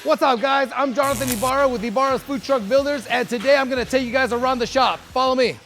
What's up, guys? I'm Jonathan Ibarra with IBARRA'S Food Truck Builders, and today I'm gonna take you guys around the shop. Follow me.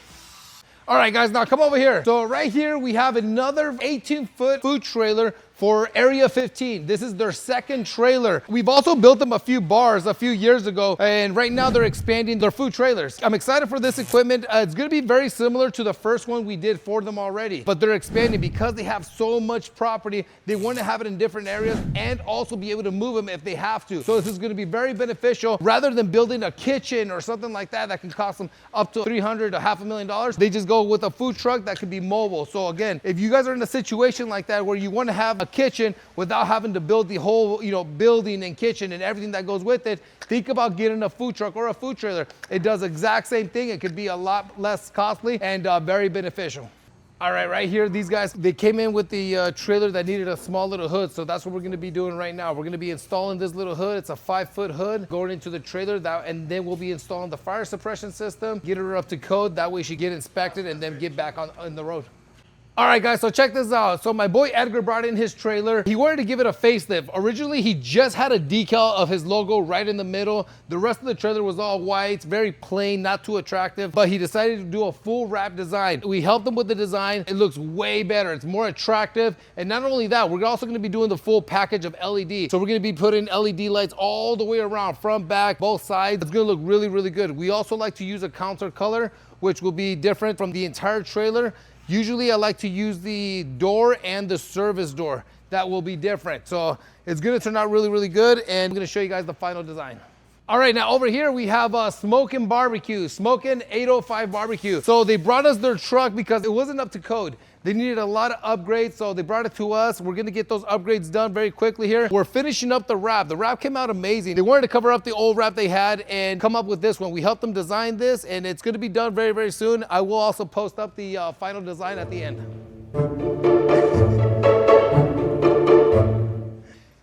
All right, guys, now come over here. So right here, we have another 18-foot food trailer for Area 15. This is their second trailer. We've also built them a few bars a few years ago, and right now they're expanding their food trailers. I'm excited for this equipment. It's gonna be very similar to the first one we did for them already, but they're expanding because they have so much property. They want to have it in different areas and also be able to move them if they have to. So this is gonna be very beneficial. Rather than building a kitchen or something like that that can cost them up to $300,000 to $500,000, they just go with a food truck that could be mobile. So again, if you guys are in a situation like that where you want to have a kitchen without having to build the whole, building and kitchen and everything that goes with it, think about getting a food truck or a food trailer. It does the exact same thing. It could be a lot less costly and very beneficial. All right, right here, these guys, they came in with the trailer that needed a small little hood. So that's what we're gonna be doing right now. We're gonna be installing this little hood. It's a 5-foot hood going into the trailer, and then we'll be installing the fire suppression system, get her up to code. That way she get inspected and then get back on the road. All right, guys, so check this out. So my boy Edgar brought in his trailer. He wanted to give it a facelift. Originally, he just had a decal of his logo right in the middle. The rest of the trailer was all white, very plain, not too attractive, but he decided to do a full wrap design. We helped him with the design. It looks way better. It's more attractive. And not only that, we're also gonna be doing the full package of LED. So we're gonna be putting LED lights all the way around, front, back, both sides. It's gonna look really, really good. We also like to use a counter color, which will be different from the entire trailer. Usually I like to use the door and the service door. That will be different. So it's gonna turn out really, really good, and I'm gonna show you guys the final design. All right, now over here we have Smokin' Barbecue, Smokin' 805 Barbecue. So they brought us their truck because it wasn't up to code. They needed a lot of upgrades, so they brought it to us. We're gonna get those upgrades done very quickly here. We're finishing up the wrap. The wrap came out amazing. They wanted to cover up the old wrap they had and come up with this one. We helped them design this, and it's gonna be done very, very soon. I will also post up the final design at the end.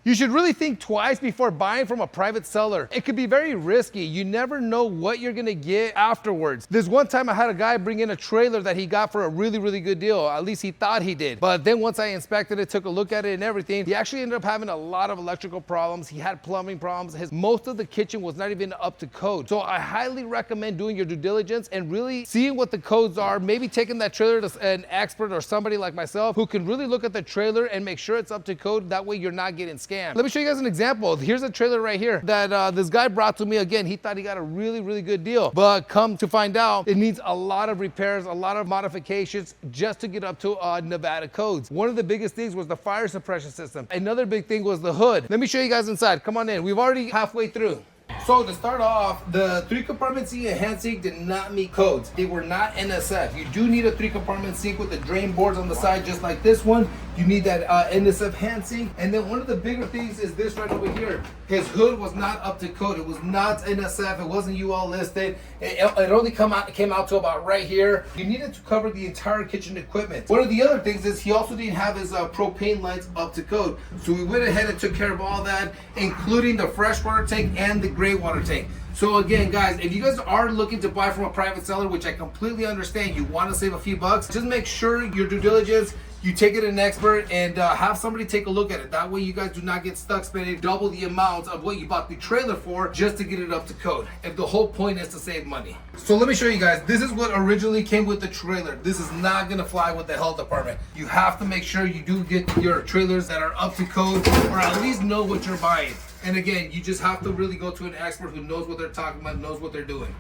You should really think twice before buying from a private seller. It could be very risky. You never know what you're gonna get afterwards. This one time I had a guy bring in a trailer that he got for a really, really good deal. At least he thought he did. But then once I inspected it, took a look at it and everything, he actually ended up having a lot of electrical problems. He had plumbing problems. Most of the kitchen was not even up to code. So I highly recommend doing your due diligence and really seeing what the codes are, maybe taking that trailer to an expert or somebody like myself who can really look at the trailer and make sure it's up to code. That way you're not getting scammed. Let me show you guys an example. Here's a trailer right here that this guy brought to me. Again, he thought he got a really, really good deal, but come to find out, it needs a lot of repairs, a lot of modifications just to get up to Nevada codes. One of the biggest things was the fire suppression system. Another big thing was the hood. Let me show you guys inside. Come on in. We've already halfway through. So to start off, the 3-compartment sink and hand sink did not meet codes. They were not NSF. You do need a 3-compartment sink with the drain boards on the side, just like this one. You need that NSF hand sink. And then one of the bigger things is this right over here. His hood was not up to code. It was not NSF. It wasn't UL listed. It only came out to about right here. You needed to cover the entire kitchen equipment. One of the other things is he also didn't have his propane lights up to code. So we went ahead and took care of all that, including the freshwater tank and the gray water tank. So again, guys, if you guys are looking to buy from a private seller, which I completely understand, you want to save a few bucks, just make sure your due diligence, you take it to an expert and have somebody take a look at it. That way you guys do not get stuck spending double the amount of what you bought the trailer for just to get it up to code. If the whole point is to save money. So let me show you guys. This is what originally came with the trailer. This is not gonna fly with the health department. You have to make sure you do get your trailers that are up to code, or at least know what you're buying. And again, you just have to really go to an expert who knows what they're talking about, knows what they're doing.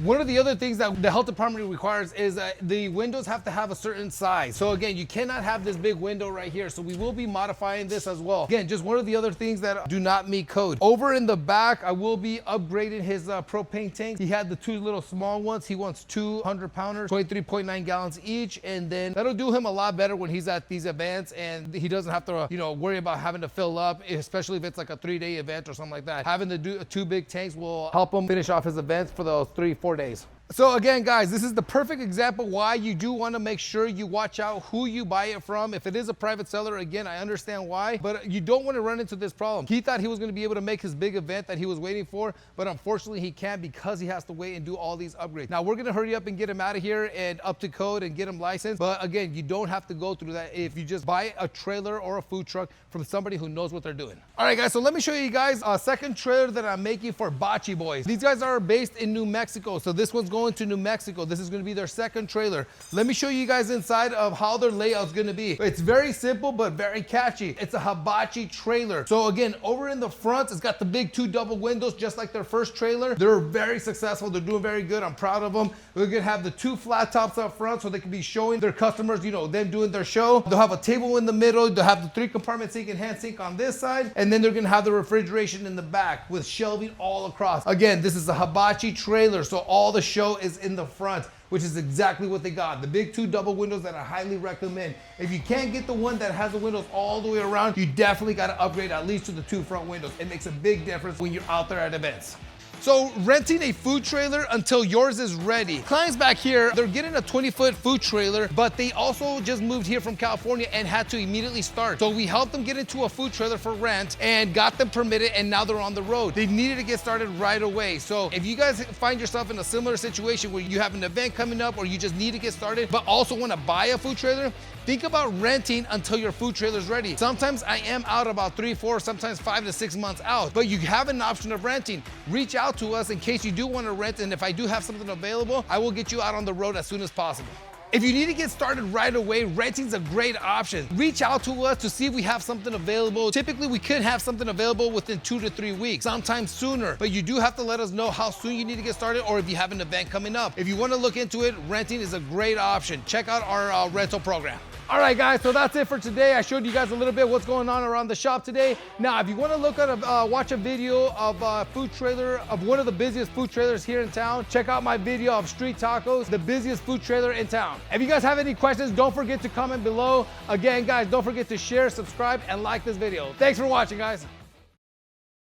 One of the other things that the health department requires is the windows have to have a certain size. So again, you cannot have this big window right here. So we will be modifying this as well. Again, just one of the other things that do not meet code. Over in the back, I will be upgrading his propane tank. He had the 2 little small ones. He wants 200 pounders, 23.9 gallons each. And then that'll do him a lot better when he's at these events and he doesn't have to, worry about having to fill up, especially if it's like a 3-day event or something like that. Having to do 2 big tanks will help him finish off his events for those 3-4 days. So again, guys, this is the perfect example why you do want to make sure you watch out who you buy it from. If it is a private seller, again, I understand why, but you don't want to run into this problem. He thought he was going to be able to make his big event that he was waiting for, but unfortunately he can't because he has to wait and do all these upgrades. Now we're going to hurry up and get him out of here and up to code and get him licensed. But again, you don't have to go through that if you just buy a trailer or a food truck from somebody who knows what they're doing. All right, guys, so let me show you guys a second trailer that I'm making for Botchi Boys. These guys are based in New Mexico, so this one's going to New Mexico. This is going to be their second trailer. Let me show you guys inside of how their layout's going to be. It's very simple but very catchy. It's a hibachi trailer. So again, over in the front, it's got the big 2 double windows just like their first trailer. They're very successful. They're doing very good. I'm proud of them. We're going to have the 2 flat tops up front so they can be showing their customers, you know, them doing their show. They'll have a table in the middle. They'll have the 3 compartment sink and hand sink on this side, and then they're going to have the refrigeration in the back with shelving all across. Again, this is a hibachi trailer, so all the show is in the front, which is exactly what they got. The big 2 double windows that I highly recommend. If you can't get the one that has the windows all the way around, you definitely got to upgrade at least to the 2 front windows. It makes a big difference when you're out there at events. So renting a food trailer until yours is ready. Clients back here, they're getting a 20-foot food trailer, but they also just moved here from California and had to immediately start. So we helped them get into a food trailer for rent and got them permitted, and now they're on the road. They needed to get started right away. So if you guys find yourself in a similar situation where you have an event coming up or you just need to get started, but also want to buy a food trailer, think about renting until your food trailer is ready. Sometimes I am out about 3, 4, sometimes 5 to 6 months out, but you have an option of renting. Reach out to us in case you do want to rent, and if I do have something available, I will get you out on the road as soon as possible. If you need to get started right away, renting's a great option. Reach out to us to see if we have something available. Typically, we could have something available within 2 to 3 weeks, sometimes sooner, but you do have to let us know how soon you need to get started or if you have an event coming up. If you want to look into it, renting is a great option. Check out our rental program. All right, guys, so that's it for today. I showed you guys a little bit what's going on around the shop today. Now, if you want to look at watch a video of a food trailer of one of the busiest food trailers here in town, check out my video of Street Tacos, the busiest food trailer in town. If you guys have any questions, don't forget to comment below. Again, guys, don't forget to share, subscribe, and like this video. Thanks for watching, guys.